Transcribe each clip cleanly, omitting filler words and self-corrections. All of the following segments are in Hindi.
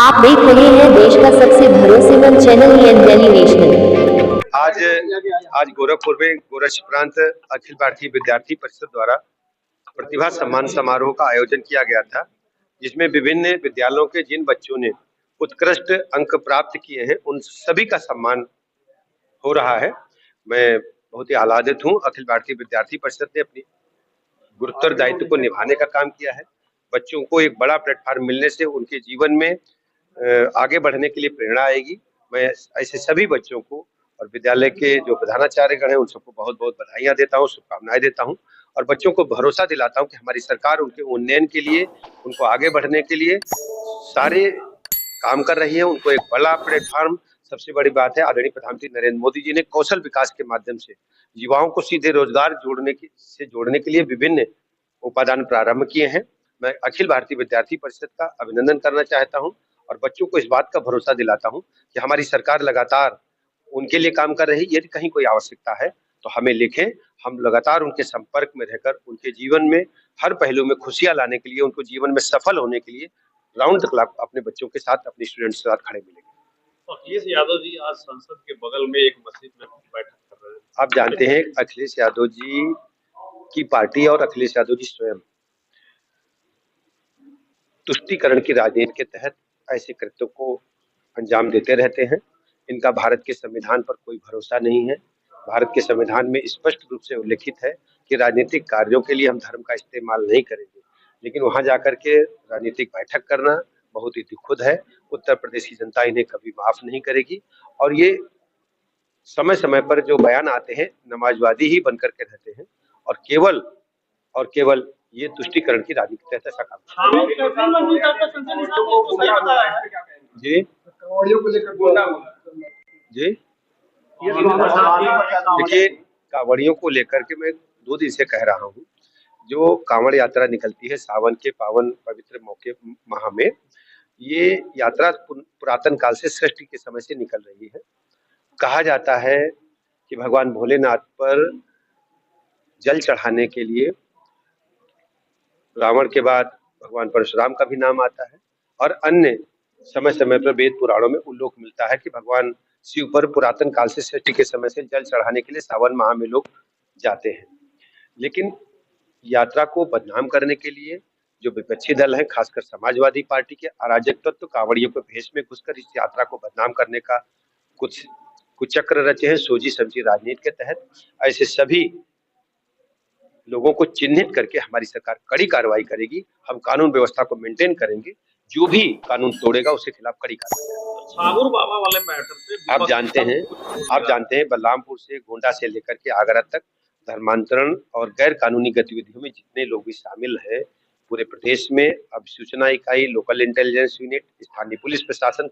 आप देख रहे हैं देश का सबसे भरोसेमंद चैनल दिल्ली नेशनल। आज गोरखपुर में गोरक्ष प्रांत अखिल भारतीय विद्यार्थी परिषद द्वारा प्रतिभा सम्मान समारोह का आयोजन किया गया था, जिसमें विभिन्न विद्यालयों के जिन बच्चों ने उत्कृष्ट अंक प्राप्त किए हैं उन सभी का सम्मान हो रहा है। मैं बहुत ही आह्लादित हूं। अखिल भारतीय विद्यार्थी परिषद ने अपनी गुरुतर दायित्व को निभाने का काम किया है। बच्चों को एक बड़ा प्लेटफॉर्म मिलने से उनके जीवन में आगे बढ़ने के लिए प्रेरणा आएगी। मैं ऐसे सभी बच्चों को और विद्यालय के जो प्रधानाचार्यगण हैं उन सबको बहुत बहुत बधाइयां देता हूं, शुभकामनाएं देता हूं और बच्चों को भरोसा दिलाता हूं कि हमारी सरकार उनके उन्नयन के लिए, उनको आगे बढ़ने के लिए सारे काम कर रही है। उनको एक बड़ा प्लेटफॉर्म, सबसे बड़ी बात है आदरणीय प्रधानमंत्री नरेंद्र मोदी जी ने कौशल विकास के माध्यम से युवाओं को सीधे रोजगार जोड़ने के लिए विभिन्न उपादान प्रारंभ किए हैं। मैं अखिल भारतीय विद्यार्थी परिषद का अभिनंदन करना चाहता हूं और बच्चों को इस बात का भरोसा दिलाता हूं कि हमारी सरकार लगातार उनके लिए काम कर रही है। यदि कहीं कोई आवश्यकता है तो हमें लिखें, हम लगातार उनके संपर्क में रहकर उनके जीवन में हर पहलू में खुशियां लाने के लिए, उनको जीवन में सफल होने के लिए राउंड द क्लॉक अपने बच्चों के साथ, अपने स्टूडेंट्स के साथ खड़े मिलेंगे। अखिलेश यादव जी आज संसद के बगल में एक मस्जिद में बैठक कर रहे हैं। आप जानते हैं अखिलेश यादव जी की पार्टी और अखिलेश यादव जी स्वयं तुष्टीकरण की राजनीति के तहत ऐसे कृत्यों को अंजाम देते रहते हैं। इनका भारत के संविधान पर कोई भरोसा नहीं है। भारत के संविधान में स्पष्ट रूप से उल्लेखित है कि राजनीतिक कार्यों के लिए हम धर्म का इस्तेमाल नहीं करेंगे, लेकिन वहां जाकर के राजनीतिक बैठक करना बहुत ही दुखद है। उत्तर प्रदेश की जनता इन्हें कभी माफ नहीं करेगी और ये समय समय पर जो बयान आते हैं नमाजवादी ही बनकर के रहते हैं और केवल ये तुष्टीकरण की राजनीति के तहत ऐसा काम जी जी देखिए, कांवड़ियों को लेकर के मैं 2 दिन से कह रहा हूँ, जो कांवड़ यात्रा निकलती है सावन के पावन पवित्र मौके माह में, ये यात्रा पुरातन काल से सृष्टि के समय से निकल रही है। कहा जाता है कि भगवान भोलेनाथ पर जल चढ़ाने के लिए रावण के बाद भगवान परशुराम का भी नाम आता है और अन्य समय समय पर वेद पुराणों में उल्लेख मिलता है कि भगवान शिव पर पुरातन काल से सृष्टि के समय से जल चढ़ाने के लिए सावन माह में लोग जाते हैं। लेकिन यात्रा को बदनाम करने के लिए जो विपक्षी दल है, खासकर समाजवादी पार्टी के अराजक तत्व कांवड़ियों के भेष में घुसकर इस यात्रा को बदनाम करने का कुछ कुचक्र रचे हैं सोची समझी राजनीति के तहत। ऐसे सभी लोगों को चिन्हित करके हमारी सरकार कड़ी कार्रवाई करेगी। हम कानून व्यवस्था को मेंटेन करेंगे, जो भी कानून तोड़ेगा उसके खिलाफ कड़ी कार्रवाई। छागुर बाबा वाले मैटर पे आप जानते हैं बलरामपुर से गोंडा से लेकर के आगरा तक धर्मांतरण और गैर कानूनी गतिविधियों में जितने लोग भी शामिल हैं पूरे प्रदेश में, अब सूचना इकाई, लोकल इंटेलिजेंस यूनिट, स्थानीय पुलिस प्रशासन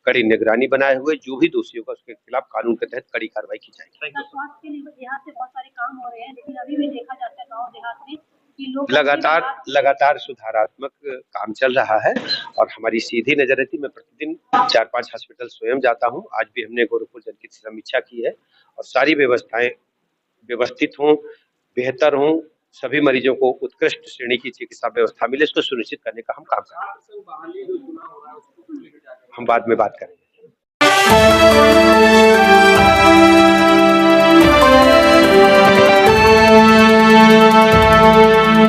कड़ी निगरानी बनाए हुए, जो भी दोषी होगा उसके खिलाफ कानून के तहत कड़ी कार्रवाई की जाएगी। स्वास्थ्य के लिए देहात से बहुत सारे काम हो रहे हैं, लेकिन अभी भी देखा जाता है गांव देहात में कि लोग लगातार सुधारात्मक काम चल रहा है और हमारी सीधी नजर रहती। मैं प्रतिदिन 4-5 हॉस्पिटल स्वयं जाता हूं। आज भी हमने गोरखपुर जनपद की समीक्षा की है और सारी व्यवस्थाएं व्यवस्थित हों, बेहतर हों, सभी मरीजों को उत्कृष्ट श्रेणी की चिकित्सा व्यवस्था मिले, इसको सुनिश्चित करने का हम काम कर रहे हैं। हम बाद में बात करेंगे।